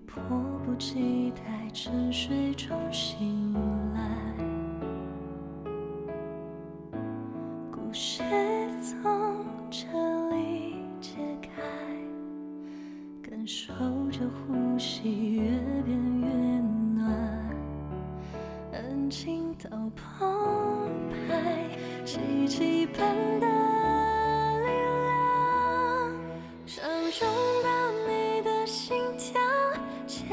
迫不及待沉睡中醒来，故事从这里揭开，感受着呼吸越变越暖，安静到澎湃，奇迹般的力量，想拥抱你的心跳，牵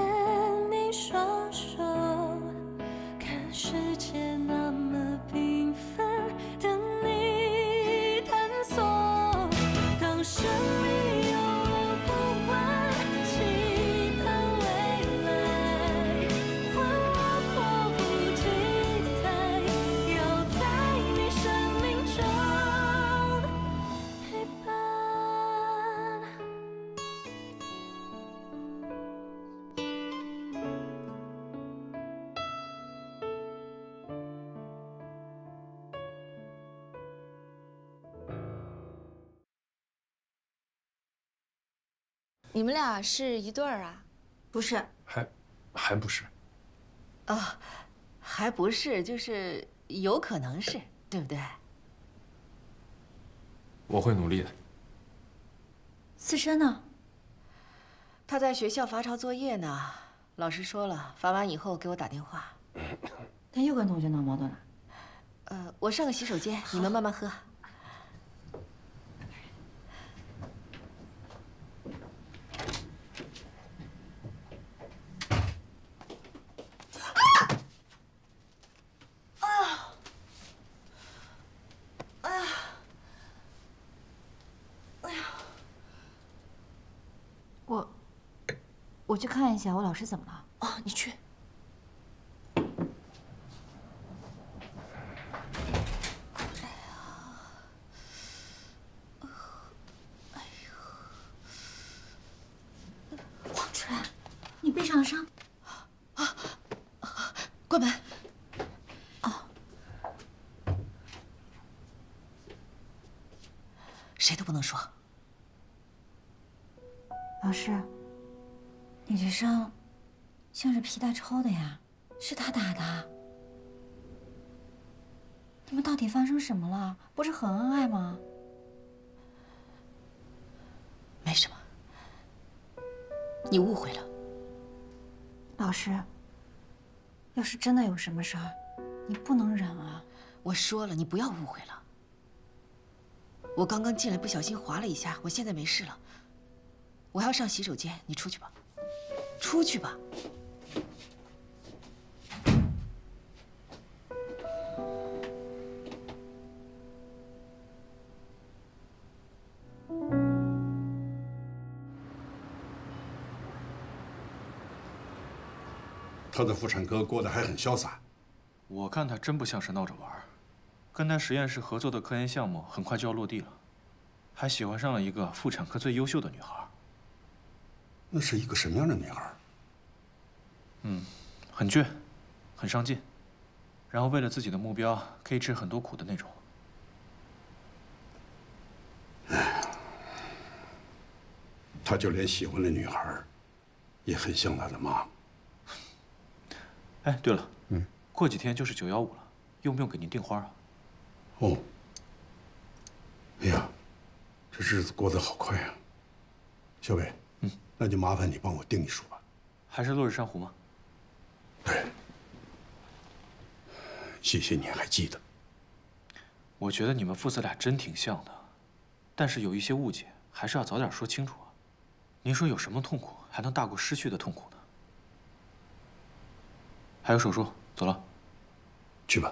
你双手，看世界那么缤纷，等你探索。当生命有了呼唤，期盼未来，换我迫不及待，要在你生命中陪伴。你们俩是一对儿啊？不是，还不是。啊，还不是，就是有可能是，对不对？我会努力的。思深呢？他在学校罚抄作业呢，老师说了，罚完以后给我打电话。他又跟同学闹矛盾了？我上个洗手间，你们慢慢喝。我去看一下我老师怎么了。哦，你去。王春，你背上了伤。关门。谁都不能说。老师，你这伤像是皮带抽的呀，是他打的。你们到底发生什么了？不是很恩爱吗？没什么，你误会了。老师，要是真的有什么事儿，你不能忍啊！我说了，你不要误会了。我刚刚进来不小心滑了一下，我现在没事了。我还要上洗手间，你出去吧，出去吧。他的妇产科过得还很潇洒。我看他真不像是闹着玩儿，跟他实验室合作的科研项目很快就要落地了，还喜欢上了一个妇产科最优秀的女孩。那是一个什么样的女孩？很倔，很上进，然后为了自己的目标可以吃很多苦的那种。他就连喜欢的女孩，也很像他的妈。哎，对了，过几天就是915了，用不用给您订花啊？哦。哎呀，这日子过得好快啊。小北，那就麻烦你帮我订一束吧。还是落日珊瑚吗？对。谢谢你还记得。我觉得你们父子俩真挺像的，但是有一些误解，还是要早点说清楚啊。您说有什么痛苦还能大过失去的痛苦呢？还有手术，走了。去吧。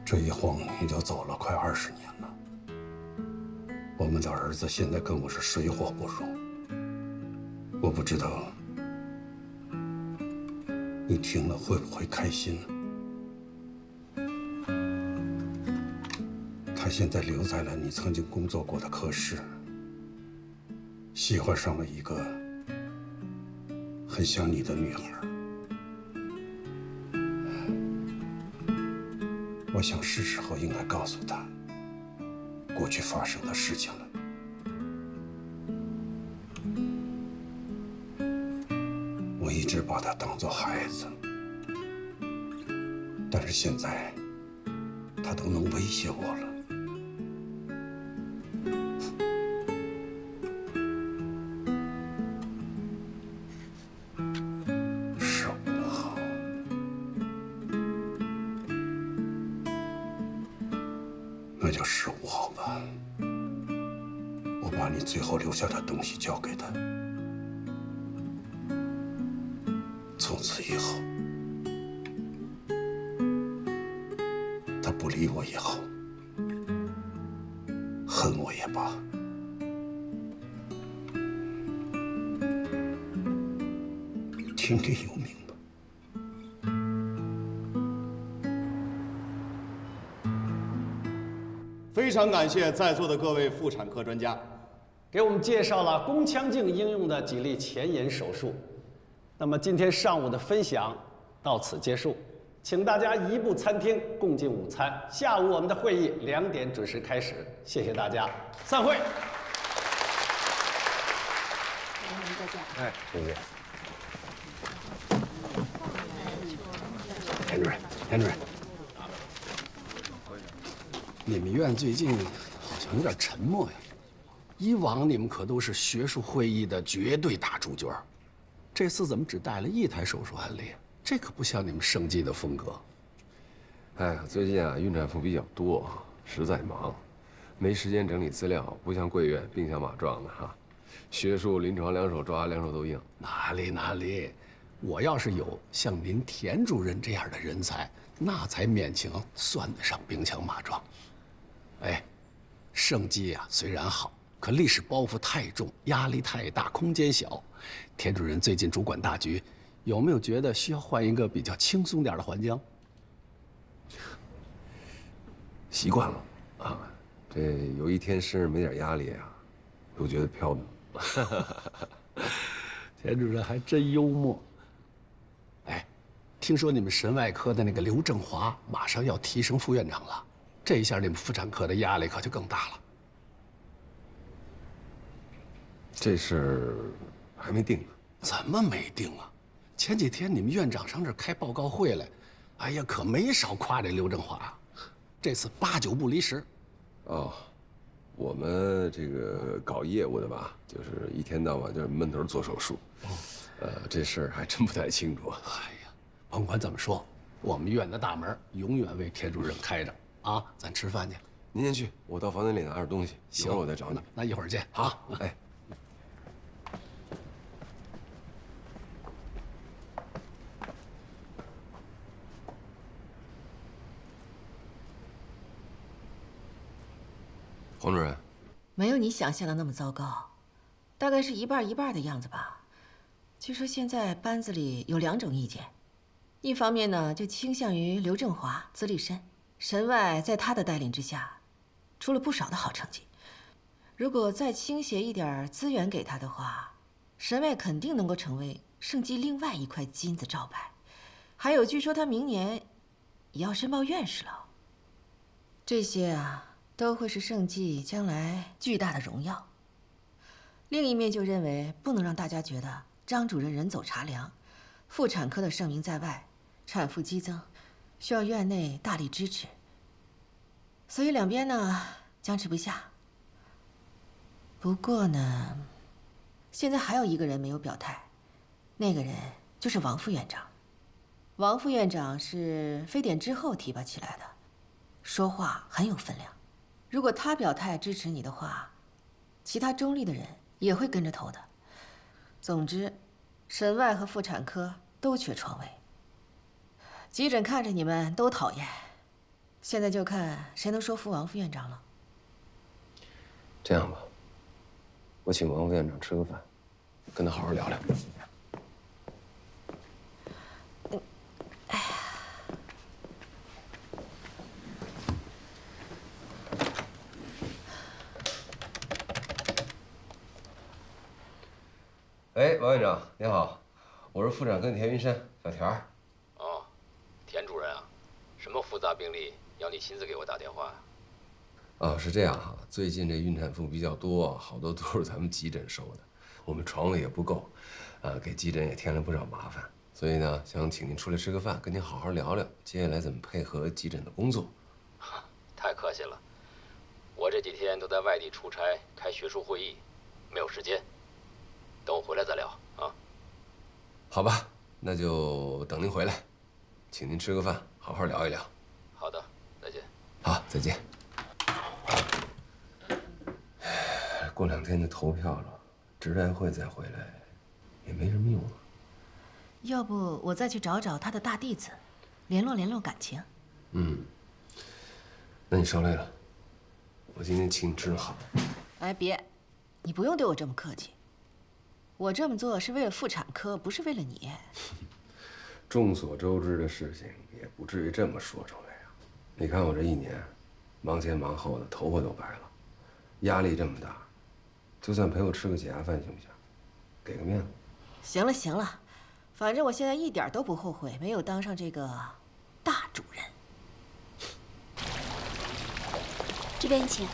这一晃也就走了快20年了。我们的儿子现在跟我是水火不容。我不知道你听了会不会开心呢？他现在留在了你曾经工作过的科室，喜欢上了一个很像你的女孩。我想是时候应该告诉他过去发生的事情了。我一直把他当作孩子，但是现在他都能威胁我了。15号，那就15号吧。我把你最后留下的东西交给他。从此以后，他不理我也好，恨我也罢，听天由命吧。非常感谢在座的各位妇产科专家，给我们介绍了宫腔镜应用的几例前沿手术。那么今天上午的分享到此结束，请大家移步餐厅共进午餐。下午我们的会议2点准时开始，谢谢大家，散会。再见。哎，谢谢。田主任，田主任，你们院最近好像有点沉默呀。以往你们可都是学术会议的绝对大主角，这次怎么只带了1台手术案例？这可不像你们盛记的风格。哎呀，最近啊，孕产妇比较多，实在忙，没时间整理资料，不像贵院兵强马壮的哈。学术、临床两手抓，两手都硬。哪里，我要是有像您田主任这样的人才，那才勉强算得上兵强马壮。哎，盛记呀，虽然好，可历史包袱太重，压力太大，空间小。田主任最近主管大局，有没有觉得需要换一个比较轻松点的环境？习惯了啊，这有一天身上没点压力啊，都觉得飘渺。田主任还真幽默。哎，听说你们神外科的那个刘正华马上要提升副院长了，这一下你们妇产科的压力可就更大了。这事还没定呢。怎么没定啊？前几天你们院长上这儿开报告会来，哎呀，可没少夸这刘正华，这次8、9不离十。哦，我们这个搞业务的吧，就是一天到晚就是闷头做手术。这事儿还真不太清楚。哎呀，甭管怎么说，我们院的大门永远为田主任开着啊！咱吃饭去。您先去，我到房间里拿点东西，一会儿我再找你。那一会儿见。好，哎。黄主任，没有你想象的那么糟糕，大概是一半一半的样子吧。据说现在班子里有2种意见，一方面呢就倾向于刘正华，资历深，神外在他的带领之下，出了不少的好成绩。如果再倾斜一点资源给他的话，神外肯定能够成为盛记另外一块金字招牌。还有，据说他明年也要申报院士了。这些啊，都会是盛记将来巨大的荣耀。另一面就认为不能让大家觉得张主任人走茶凉，妇产科的盛名在外，产妇激增，需要院内大力支持。所以两边呢僵持不下。不过呢，现在还有一个人没有表态，那个人就是王副院长。王副院长是非典之后提拔起来的，说话很有分量。如果他表态支持你的话，其他中立的人也会跟着投的。总之，神外和妇产科都缺床位，急诊看着你们都讨厌，现在就看谁能说服王副院长了。这样吧，我请王副院长吃个饭，跟他好好聊聊。哎，王院长您好，我是妇产科田云山，小田儿。哦，田主任啊，什么复杂病例要你亲自给我打电话？啊，是这样哈，最近这孕产妇比较多，好多都是咱们急诊收的，我们床位也不够，给急诊也添了不少麻烦，所以呢，想请您出来吃个饭，跟您好好聊聊接下来怎么配合急诊的工作。太客气了，我这几天都在外地出差开学术会议，没有时间。等我回来再聊啊。好吧，那就等您回来，请您吃个饭，好好聊一聊。好的，再见。好，再见。过2天就投票了，直代会再回来，也没什么用了。要不我再去找找他的大弟子，联络感情。那你受累了，我今天请你吃好。哎，别，你不用对我这么客气。我这么做是为了妇产科，不是为了你。众所周知的事情，也不至于这么说出来呀。你看我这1年，忙前忙后的，头发都白了，压力这么大，就算陪我吃个解压饭行不行？给个面子。行了行了，反正我现在一点都不后悔没有当上这个大主任。这边请。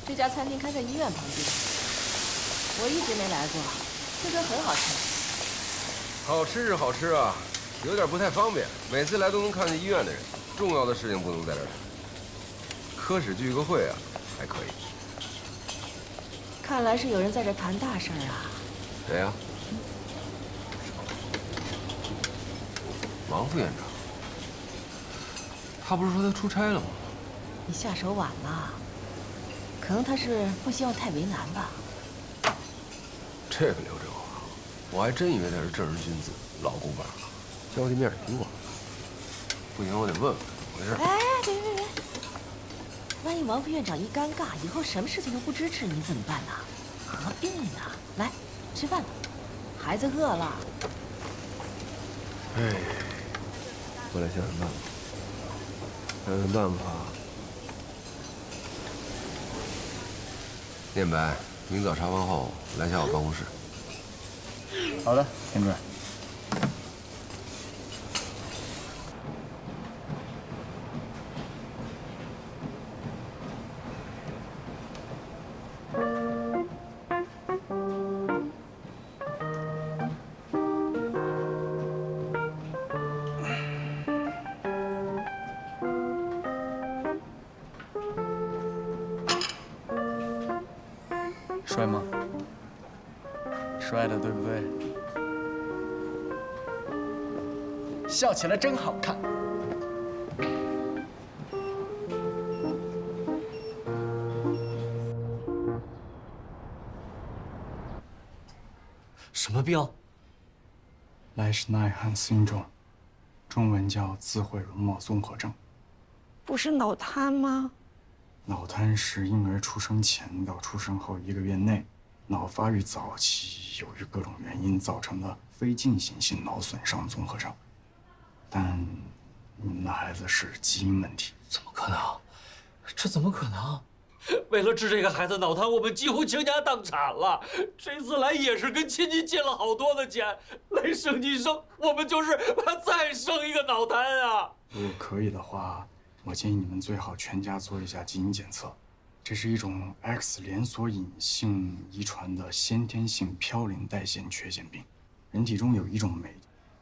这家餐厅开在医院旁边，我一直没来过，听说很好吃。好吃是好吃啊，有点不太方便，每次来都能看见医院的人，重要的事情不能在这儿谈。科室聚个会啊，还可以。看来是有人在这谈大事儿啊。谁呀？王副院长。他不是说他出差了吗？你下手晚了，可能他是不希望太为难吧。这个刘振华，我还真以为他是正人君子、老古板，交际面挺广。不行，我得问问怎么回事。哎，别！万一王副院长一尴尬，以后什么事情都不支持你怎么办呢？何必呢？来，吃饭了，孩子饿了。哎，过来想想办法。想想办法。念白，明早查房后来下我办公室。好的，田主任。帅吗？帅的，对不对？笑起来真好看。什么病？莱什奈汉 syndrome， 中文叫自毁容貌综合症。不是脑瘫吗？脑瘫是婴儿出生前到出生后1个月内，脑发育早期由于各种原因造成的非进行性脑损伤综合症。但你们的孩子是基因问题。怎么可能？这怎么可能？为了治这个孩子脑瘫，我们几乎倾家荡产了。这次来也是跟亲戚借了好多的钱来生你生，我们就是怕再生一个脑瘫啊。如果可以的话，我建议你们最好全家做一下基因检测。这是一种 X 连锁隐性遗传的先天性嘌呤代谢缺陷病。人体中有一种酶，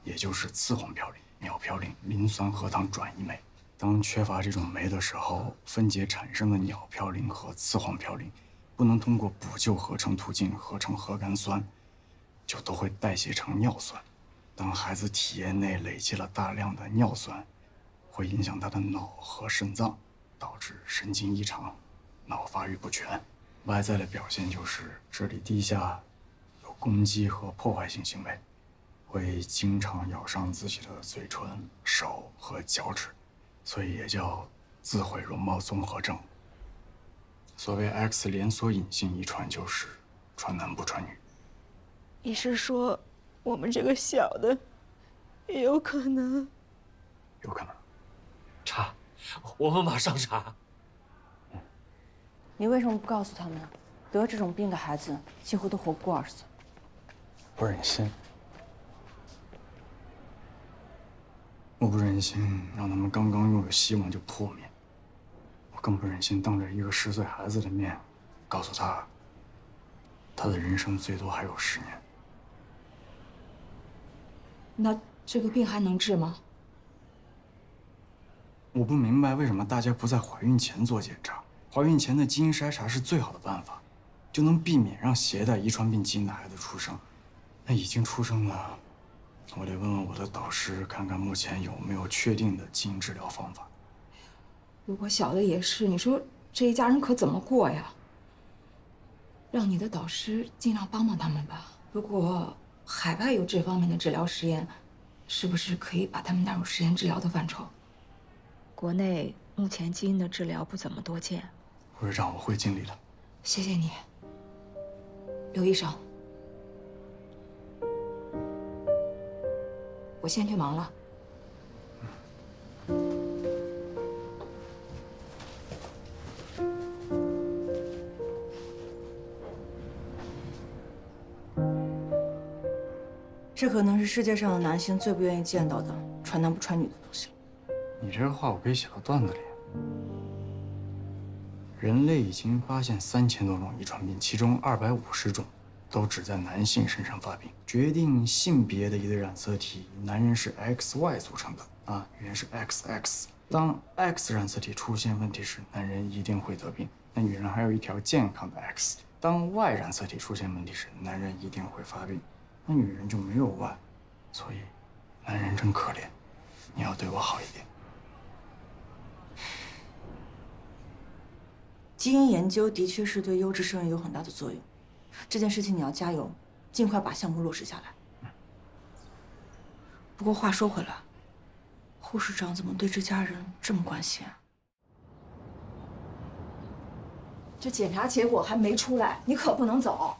也就是次黄嘌呤、鸟嘌呤磷酸核糖转移酶。当缺乏这种酶的时候，分解产生的鸟嘌呤和次黄嘌呤不能通过补救合成途径合成核苷酸，就都会代谢成尿酸。当孩子体液内累积了大量的尿酸，会影响他的脑和肾脏，导致神经异常、脑发育不全。外在的表现就是智力低下，有攻击和破坏性行为，会经常咬伤自己的嘴唇、手和脚趾，所以也叫自毁容貌综合症。所谓 X 连锁隐性遗传就是传男不传女。你是说，我们这个小的也有可能？有可能。查，我们马上查。你为什么不告诉他们，得这种病的孩子几乎都活不过20岁？不忍心。我不忍心让他们刚刚拥有希望就破灭，我更不忍心当着一个10岁孩子的面，告诉他，他的人生最多还有10年。那这个病还能治吗？我不明白为什么大家不在怀孕前做检查，怀孕前的基因筛查是最好的办法，就能避免让携带遗传病基因的孩子出生。那已经出生了，我得问问我的导师，看看目前有没有确定的基因治疗方法。如果小的也是，你说这一家人可怎么过呀？让你的导师尽量帮帮他们吧。如果海外有这方面的治疗实验，是不是可以把他们纳入实验治疗的范畴？国内目前基因的治疗不怎么多见。副市长，我会尽力的。谢谢你，刘医生。我先去忙了。这可能是世界上的男性最不愿意见到的传男不传女的东西了。你这个话我可以写到段子里。人类已经发现3000多种遗传病，其中250种都只在男性身上发病。决定性别的一对染色体，男人是 XY 组成的，女人是 XX。当 X 染色体出现问题时，男人一定会得病。那女人还有一条健康的 X。当 Y 染色体出现问题时，男人一定会发病。那女人就没有 Y， 所以男人真可怜，你要对我好一点。基因研究的确是对优质生育有很大的作用，这件事情你要加油，尽快把项目落实下来。不过话说回来，护士长怎么对这家人这么关心啊？这检查结果还没出来，你可不能走。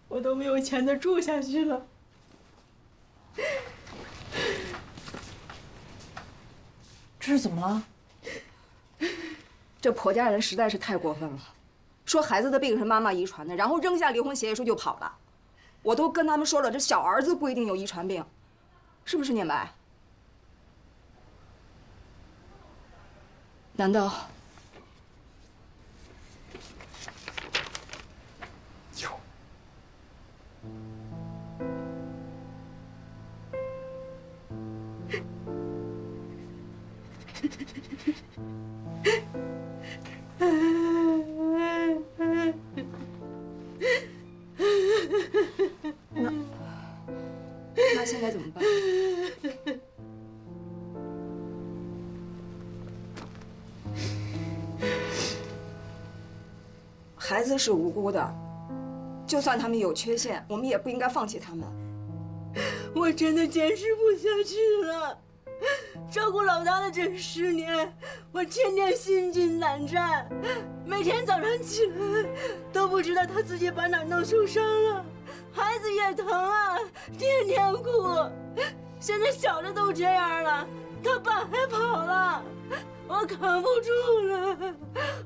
我都没有钱再住下去了。这是怎么了？这婆家人实在是太过分了，说孩子的病是妈妈遗传的，然后扔下离婚协议书就跑了。我都跟他们说了，这小儿子不一定有遗传病，是不是念白？难道？那现在怎么办？孩子是无辜的，就算他们有缺陷，我们也不应该放弃他们。我真的坚持不下去了。照顾老大的这10年，我天天心惊胆战，每天早上起来都不知道他自己把哪弄受伤了，孩子也疼啊，天天哭。现在小的都这样了，他爸还跑了，我扛不住了，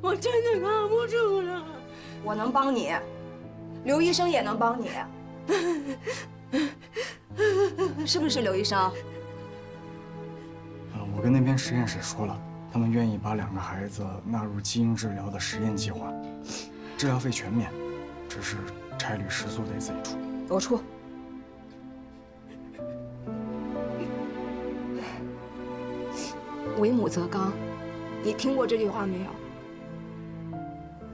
我真的扛不住了。我能帮你，刘医生也能帮你，是不是刘医生？我跟那边实验室说了，他们愿意把2个孩子纳入基因治疗的实验计划，治疗费全免，只是差旅食宿得自己出。我出。为母则刚，你听过这句话没有？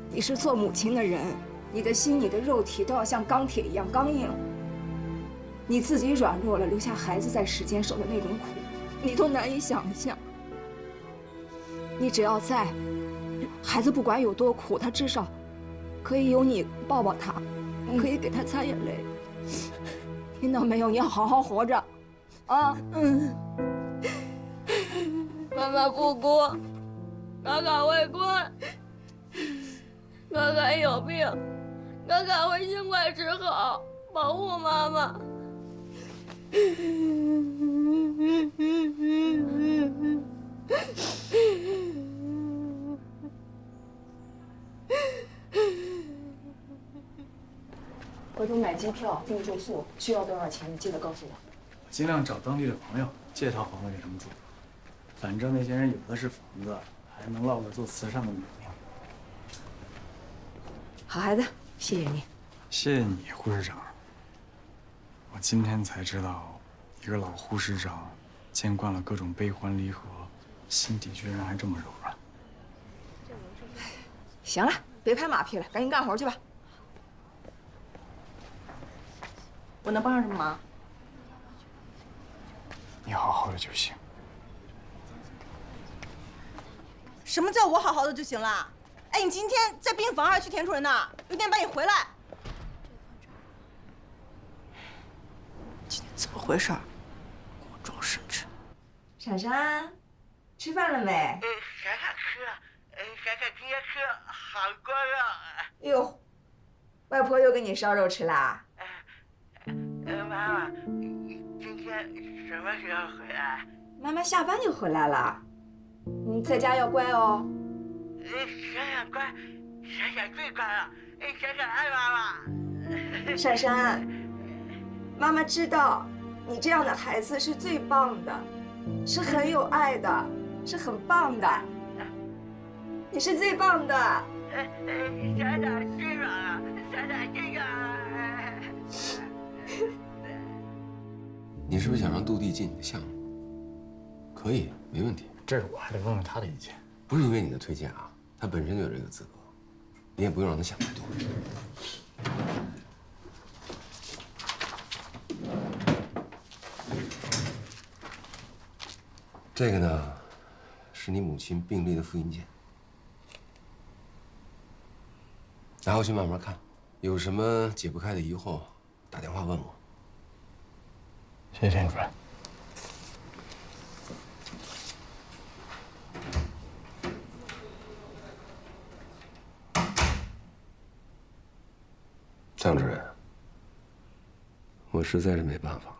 你是做母亲的人，你的心、你的肉体都要像钢铁一样刚硬。你自己软弱了，留下孩子在世间受的那种苦，你都难以想象。你只要在，孩子不管有多苦，他至少可以有你抱抱他，可以给他擦眼泪。听到没有？你要好好活着，啊！妈妈不哭，哥哥会乖，哥哥有病，哥哥会尽快治好，保护妈妈。回头买机票、订住宿需要多少钱，你记得告诉我。我尽量找当地的朋友借套房子给他们住，反正那些人有的是房子，还能落个做慈善的美名。好孩子，谢谢你。谢谢你，护士长。我今天才知道，一个老护士长，见惯了各种悲欢离合，心底居然还这么柔软。行了，别拍马屁了，赶紧干活去吧。我能帮上什么忙？你好好的就行。什么叫我好好的就行了？哎，你今天在病房还是去田主任那儿？有点半夜回来。今天怎么回事？给我装神智。闪闪，吃饭了没？闪闪吃了，闪闪今天吃好多肉。哎呦，外婆又给你烧肉吃啦？妈妈，今天什么时候回来？妈妈下班就回来了。你在家要乖哦。闪闪乖，闪闪最乖了。闪闪爱妈妈。闪闪，妈妈知道你这样的孩子是最棒的，是很有爱的，是很棒的。你是最棒的。闪闪最棒了，闪闪最棒了。你是不是想让杜弟进你的项目？可以，没问题。这个我还得问问他的意见。不是因为你的推荐啊，他本身就有这个资格，你也不用让他想太多。这个呢，是你母亲病历的复印件，拿回去慢慢看，有什么解不开的疑惑，打电话问我。谢谢田主任。张主任，我实在是没办法了，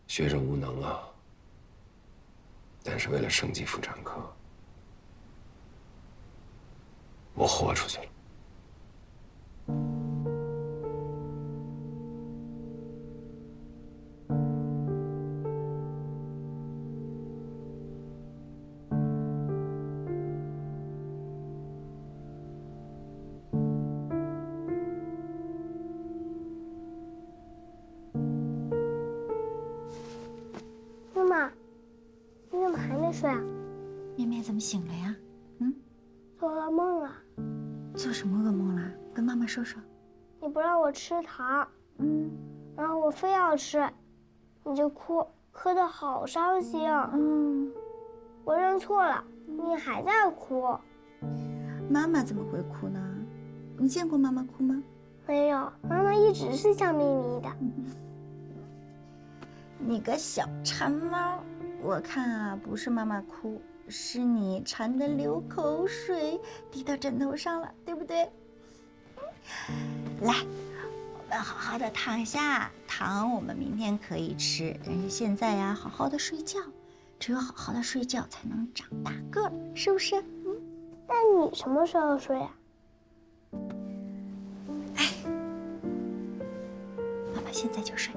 学生无能啊。但是为了生计妇产科，我豁出去了。妈妈，你怎么还没睡啊？绵绵怎么醒了呀？做噩梦了。做什么噩梦啦？跟妈妈说说。你不让我吃糖，然后我非要吃，你就哭，哭得好伤心。我认错了，你还在哭。妈妈怎么会哭呢？你见过妈妈哭吗？没有，妈妈一直是笑眯眯的。你个小馋猫，我看啊，不是妈妈哭，是你馋得流口水，滴到枕头上了，对不对？来，我们好好的躺下，糖我们明天可以吃，但是现在呀，好好的睡觉，只有好好的睡觉才能长大个儿，是不是？那你什么时候睡啊？妈妈现在就睡。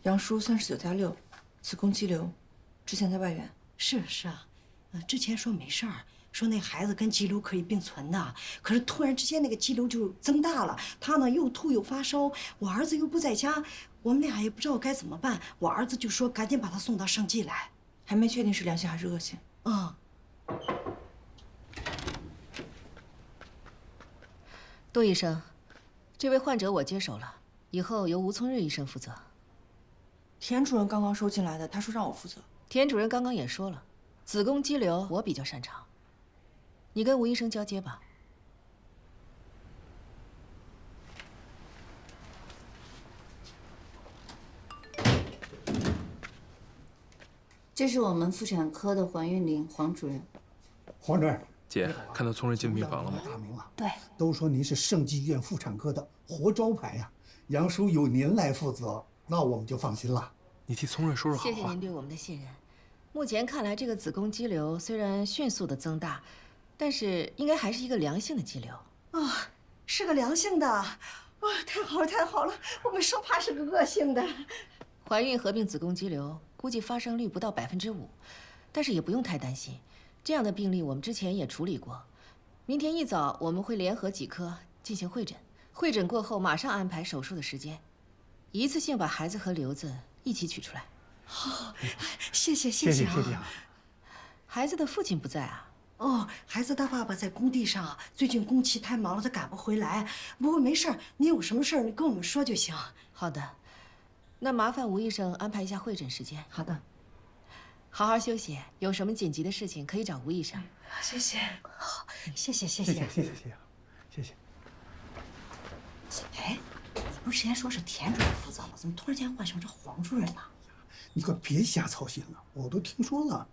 杨叔39+6，子宫肌瘤，之前在外院。是啊，之前说没事儿，说那孩子跟肌瘤可以并存的，可是突然之间那个肌瘤就增大了，他呢又吐又发烧，我儿子又不在家，我们俩也不知道该怎么办。我儿子就说赶紧把他送到生计来，还没确定是良性还是恶性。杜医生，这位患者我接手了，以后由吴聪日医生负责。田主任刚刚收进来的，他说让我负责。田主任刚刚也说了，子宫肌瘤我比较擅长，你跟吴医生交接吧。这是我们妇产科的黄韵玲黄主任。黄主任，姐，看到聪瑞进病房了吗？大名了。对，都说您是盛济医院妇产科的活招牌呀，杨叔有您来负责，那我们就放心了。你替聪瑞说说好话。谢谢您对我们的信任。目前看来，这个子宫肌瘤虽然迅速的增大，但是应该还是一个良性的肌瘤。啊，是个良性的，啊，太好了太好了，我们生怕是个恶性的。怀孕合并子宫肌瘤，估计发生率不到5%，但是也不用太担心。这样的病例我们之前也处理过。明天一早我们会联合几科进行会诊，会诊过后马上安排手术的时间，一次性把孩子和瘤子一起取出来。好，谢谢谢谢啊！孩子的父亲不在啊？哦，孩子他爸爸在工地上，最近工期太忙了，他赶不回来。不过没事儿，你有什么事儿你跟我们说就行。好的，那麻烦吴医生安排一下会诊时间。好的，好好休息，有什么紧急的事情可以找吴医生。谢谢，好，谢谢谢谢。哎，不是之前说是田主任负责吗？怎么突然间换成这黄主任了？你可别瞎操心了，我都听说了，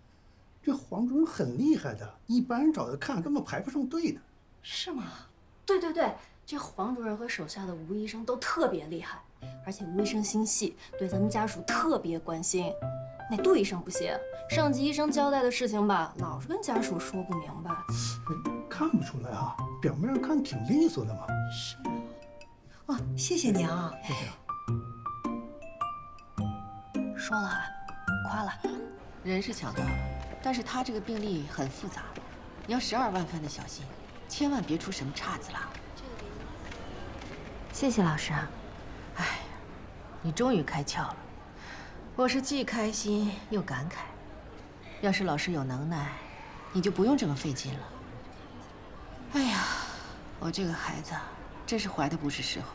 这黄主任很厉害的，一般人找他看根本排不上队的。是吗？对，这黄主任和手下的吴医生都特别厉害，而且吴医生心细，对咱们家属特别关心。那杜医生不行，上级医生交代的事情吧，老是跟家属说不明白。看不出来啊，表面上看挺利索的嘛。是吗？哦，谢谢你啊。谢谢。说了啊，夸了。人是抢到了，但是他这个病例很复杂，你要12万分的小心，千万别出什么岔子了。谢谢老师。哎，你终于开窍了，我是既开心又感慨。要是老师有能耐，你就不用这么费劲了。哎呀，我这个孩子真是怀的不是时候，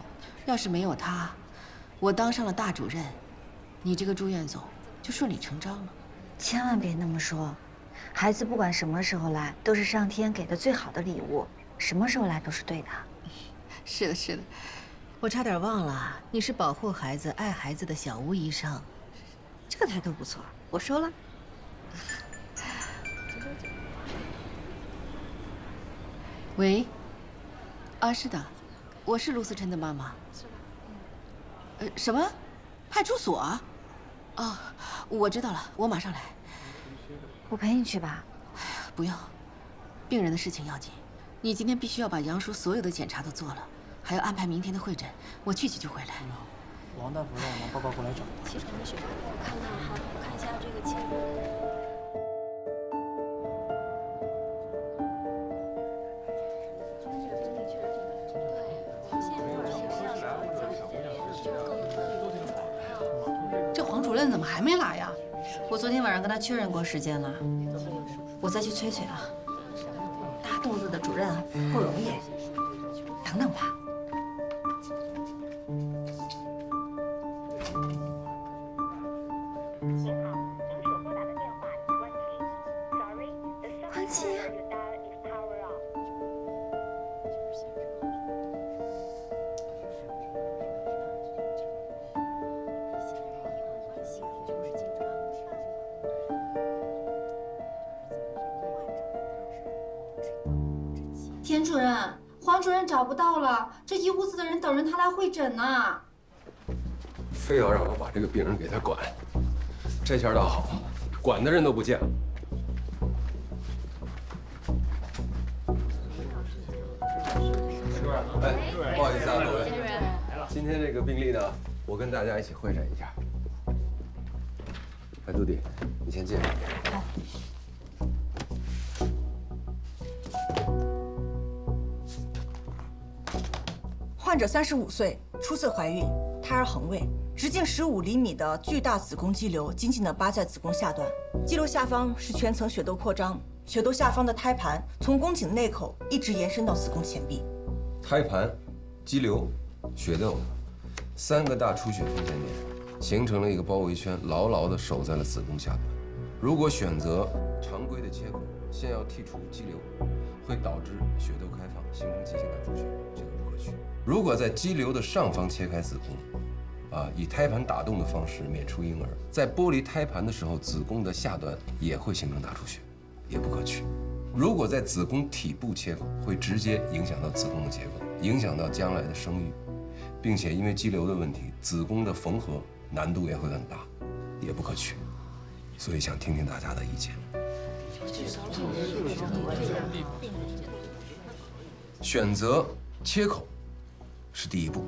要是没有他，我当上了大主任，你这个住院总就顺理成章了。千万别那么说，孩子不管什么时候来，都是上天给的最好的礼物，什么时候来都是对的。是的，是的，我差点忘了，你是保护孩子、爱孩子的小吴医生，这个态度不错，我收了。喂，啊，是的，我是陆思琛的妈妈。什么？派出所？哦，我知道了，我马上来。我陪你去吧。哎呀，不用，病人的事情要紧。你今天必须要把杨叔所有的检查都做了，还要安排明天的会诊。我去就回来。你好，王大夫让我拿报告过来找。脐橙的血压，我看看哈，我看一下这个切入。这黄主任怎么还没来呀？我昨天晚上跟他确认过时间了，我再去催催啊。大肚子的主任不容易，等等吧。关机。田主任，黄主任找不到了，这一屋子的人等着他来会诊呢。非要让我把这个病人给他管，这下倒好，管的人都不见了。哎，不好意思啊，各位，今天这个病例呢，我跟大家一起会诊一下。哎，杜迪，你先进来。好。患者35岁，初次怀孕，胎儿横位，直径15厘米的巨大子宫肌瘤紧紧地扒在子宫下段，肌瘤下方是全层血窦扩张，血窦下方的胎盘从宫颈内口一直延伸到子宫前壁。胎盘、肌瘤、血窦，3个大出血分娩点，形成了一个包围圈，牢牢地守在了子宫下端。如果选择常规的切口，先要剔除肌瘤，会导致血窦开放，形成急性胆出血，这个不可取。如果在肌瘤的上方切开子宫，以胎盘打洞的方式娩出婴儿，在剥离胎盘的时候，子宫的下端也会形成大出血，也不可取。如果在子宫体部切口，会直接影响到子宫的结构，影响到将来的生育，并且因为肌瘤的问题，子宫的缝合难度也会很大，也不可取。所以想听听大家的意见。选择切口是第一步。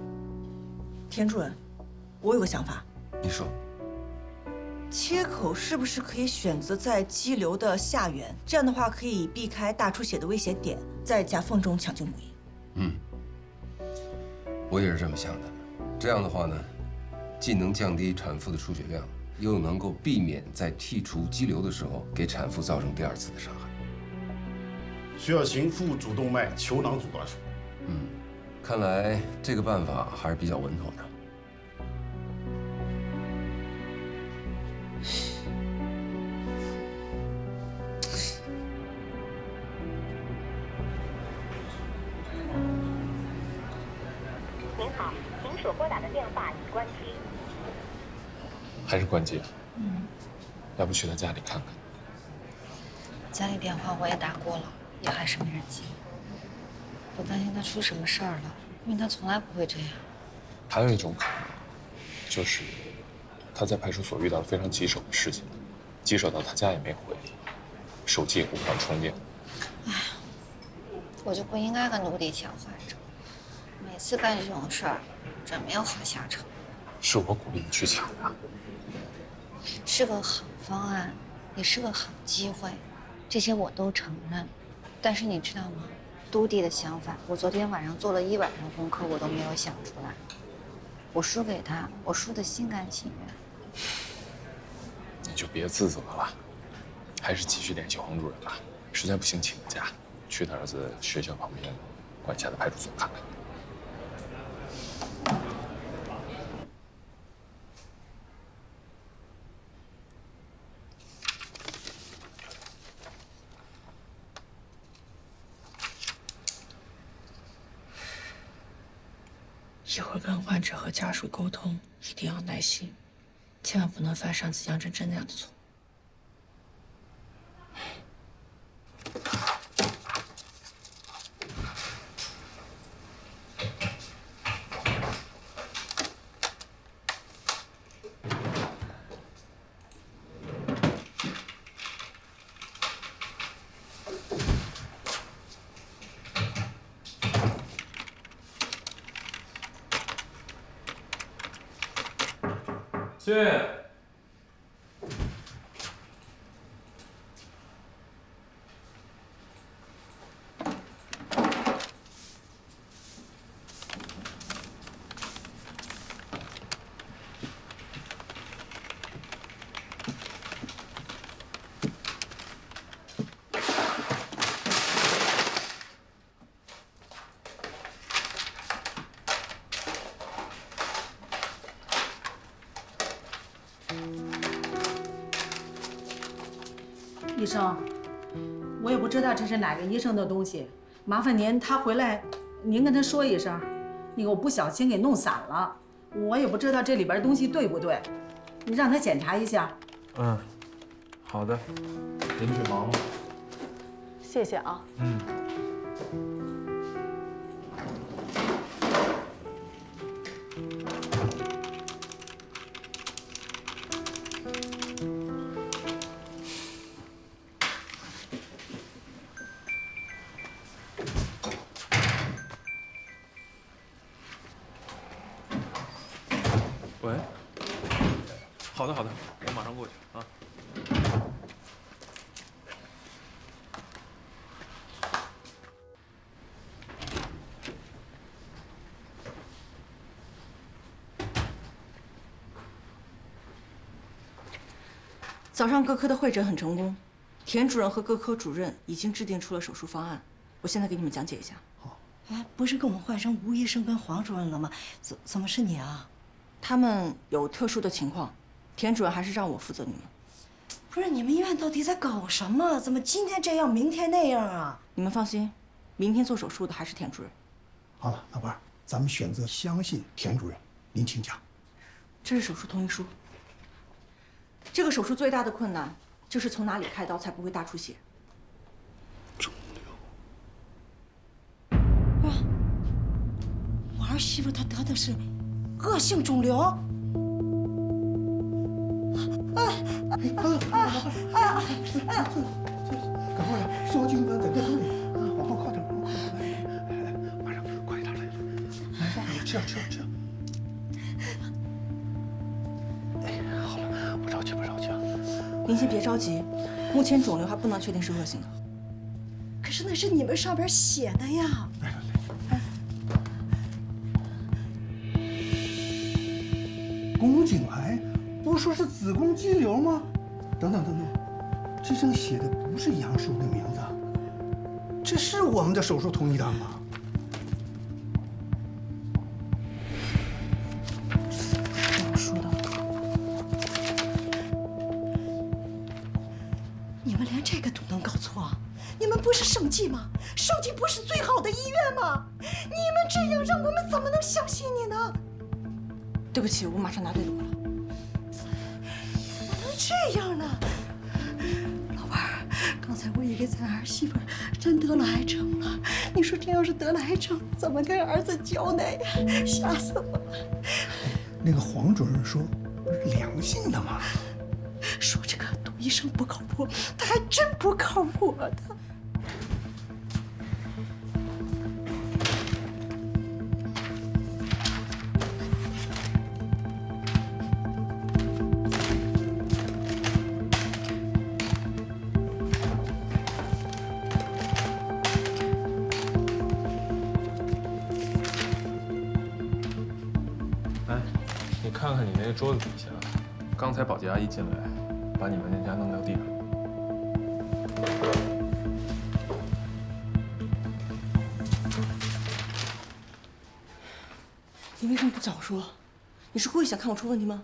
田主任，我有个想法。你说。切口是不是可以选择在肌瘤的下缘？这样的话可以避开大出血的危险点，在夹缝中抢救母婴。我也是这么想的。这样的话呢，既能降低产妇的出血量，又能够避免在剔除肌瘤的时候给产妇造成第二次的伤害。需要行腹主动脉球囊阻断术。看来这个办法还是比较稳妥的。您好，您所拨打的电话已关机。还是关机了。要不去他家里看看？家里电话我也打过了，也还是没人接。我担心他出什么事儿了，因为他从来不会这样。还有一种可能，就是他在派出所遇到了非常棘手的事情，棘手到他家也没回，手机也顾不上充电。我就不应该跟陆地抢患者，每次干这种事儿，准没有好下场。是我鼓励你去抢的。是个好方案，也是个好机会，这些我都承认。但是你知道吗？都弟的想法，我昨天晚上做了一晚上功课，我都没有想出来。我输给他，我输得心甘情愿。你就别自责了，还是继续联系黄主任吧。实在不行，请个假，去他儿子学校旁边管辖的派出所看看。一会儿跟患者和家属沟通，一定要耐心，千万不能犯上次杨真真那样的错误。去。医生，我也不知道这是哪个医生的东西，麻烦您他回来，您跟他说一声，那个我不小心给弄散了，我也不知道这里边东西对不对，你让他检查一下。好的，您去忙吧。谢谢啊。喂，好的，我马上过去啊。早上各科的会诊很成功，田主任和各科主任已经制定出了手术方案，我现在给你们讲解一下。不是跟我们换成吴医生跟黄主任了吗？怎么是你啊？他们有特殊的情况，田主任还是让我负责你们。不是，你们医院到底在搞什么？怎么今天这样，明天那样啊？你们放心，明天做手术的还是田主任。好了，老伴儿，咱们选择相信田主任，您请讲。这是手术同意书。这个手术最大的困难就是从哪里开刀才不会大出血。肿瘤。哇，我儿媳妇她得的是恶性肿瘤。赶快呀，烧金子在这兜里，往后靠点，马上快点来，吃啊！好了，不着急啊。您先别着急，目前肿瘤还不能确定是恶性的。可是那是你们上边写的呀。宫颈癌，不是说是子宫肌瘤吗？等等，这上写的不是杨叔的名字，这是我们的手术同意单吗？杨叔的。你们连这个都能搞错？你们不是生计吗？生计不是最好的医院吗？你们这样让我们怎么能相信你呢？对不起，我马上拿队伍了。怎么能这样呢？老伴儿，刚才我以为咱儿媳妇真得了癌症了。你说这要是得了癌症，怎么跟儿子交代呀？吓死我了！那个黄主任说不是良性的吗？说这个杜医生不靠谱，他还真不靠谱的。看看你那桌子底下，刚才保洁阿姨进来，把你们那家弄掉地上。你为什么不早说？你是故意想看我出问题吗？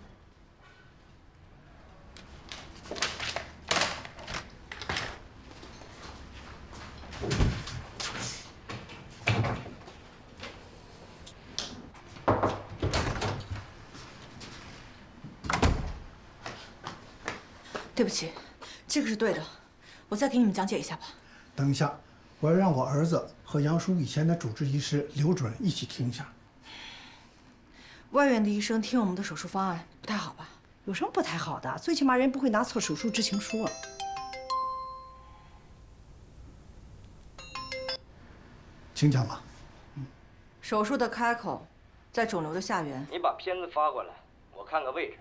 对不起，这个是对的，我再给你们讲解一下吧。等一下，我要让我儿子和杨叔以前的主治医师刘主任一起听一下。外院的医生听我们的手术方案不太好吧？有什么不太好的？最起码人不会拿错手术知情书啊。请讲吧。手术的开口在肿瘤的下缘。你把片子发过来，我看个位置。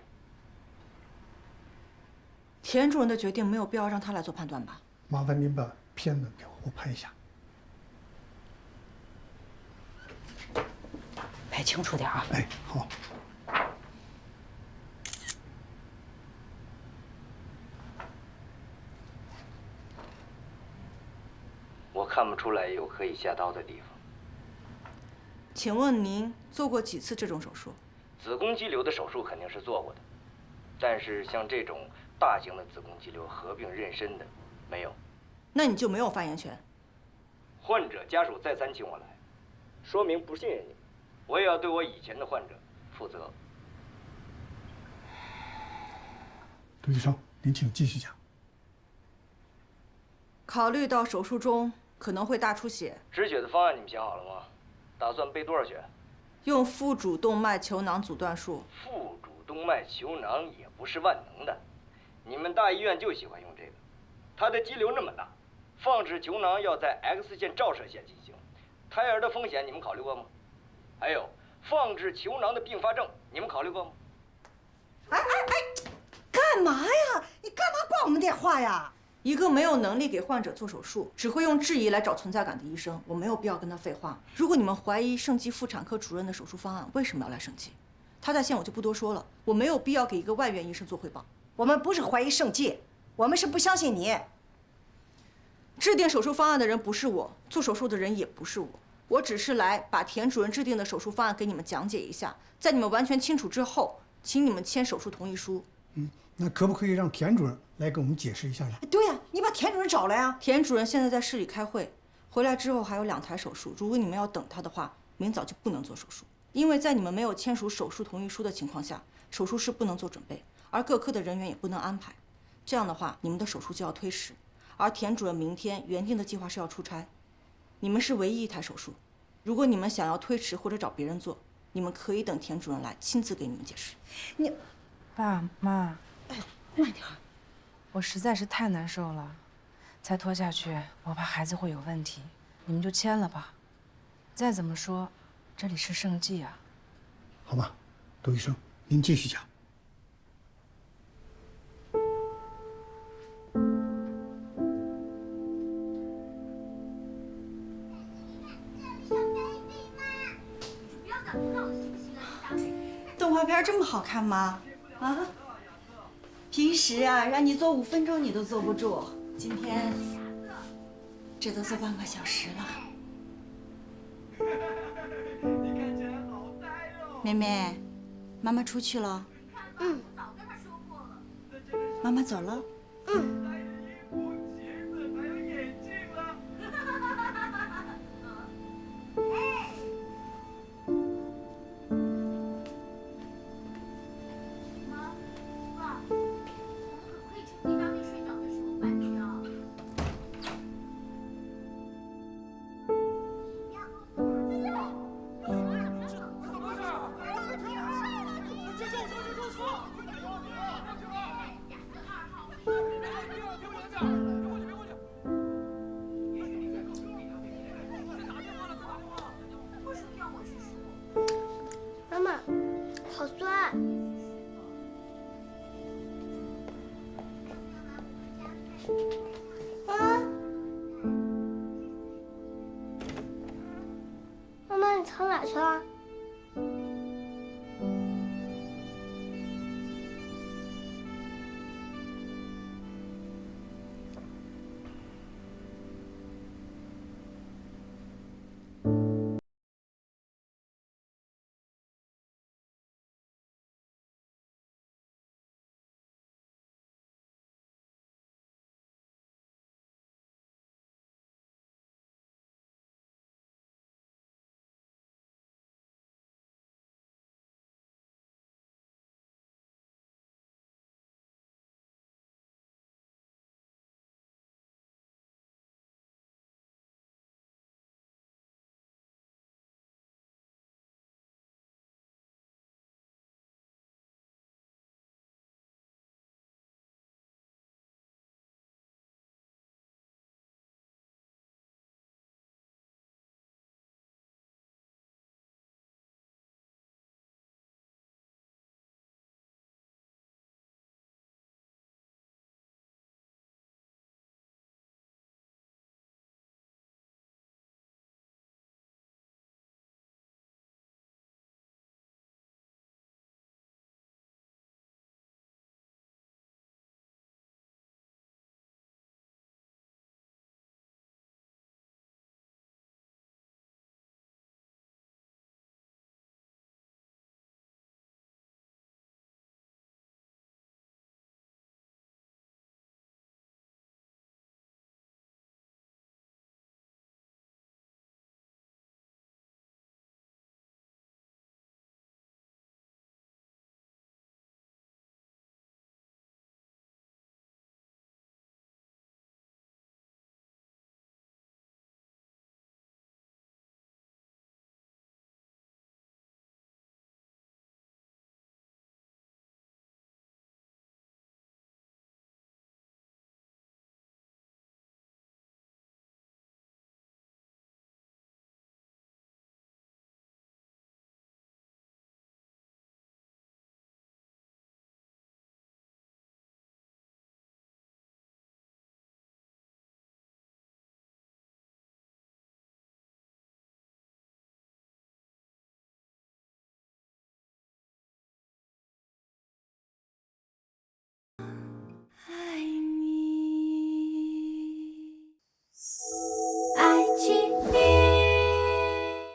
田主任的决定没有必要让他来做判断吧？麻烦您把片子给我拍一下。拍清楚点啊！哎，好。我看不出来有可以下刀的地方。请问您做过几次这种手术？子宫肌瘤的手术肯定是做过的，但是像这种大型的子宫肌瘤合并妊娠的，没有。那你就没有发言权。患者家属再三请我来，说明不信任你，我也要对我以前的患者负责。杜医生，您请继续讲。考虑到手术中可能会大出血，止血的方案你们想好了吗？打算备多少血？用腹主动脉球囊阻断术。腹主动脉球囊也不是万能的，你们大医院就喜欢用这个。它的肌瘤那么大，放置球囊要在 X 线照射下进行，胎儿的风险你们考虑过吗？还有放置球囊的并发症，你们考虑过吗？哎，干嘛呀？你干嘛挂我们电话呀？一个没有能力给患者做手术，只会用质疑来找存在感的医生，我没有必要跟他废话。如果你们怀疑盛基妇产科主任的手术方案，为什么要来盛基？他在线我就不多说了，我没有必要给一个外院医生做汇报。我们不是怀疑盛基，我们是不相信你。制定手术方案的人不是我，做手术的人也不是我。我只是来把田主任制定的手术方案给你们讲解一下，在你们完全清楚之后，请你们签手术同意书。那可不可以让田主任来给我们解释一下呢？对呀，你把田主任找来呀。田主任现在在市里开会，回来之后还有2台手术。如果你们要等他的话，明早就不能做手术，因为在你们没有签署手术同意书的情况下，手术室不能做准备，而各科的人员也不能安排。这样的话，你们的手术就要推迟。而田主任明天原定的计划是要出差，你们是唯一1台手术。如果你们想要推迟或者找别人做，你们可以等田主任来亲自给你们解释。你，爸妈。慢点。我实在是太难受了，再拖下去，我怕孩子会有问题。你们就签了吧。再怎么说，这里是圣迹啊。好吧，杜医生，您继续讲。动画片这么好看吗？啊？平时啊，让你做5分钟你都坐不住，今天这都坐半个小时了。妹妹，妈妈出去了。妈妈走了。妈妈，好酸。妈妈，你藏哪去了？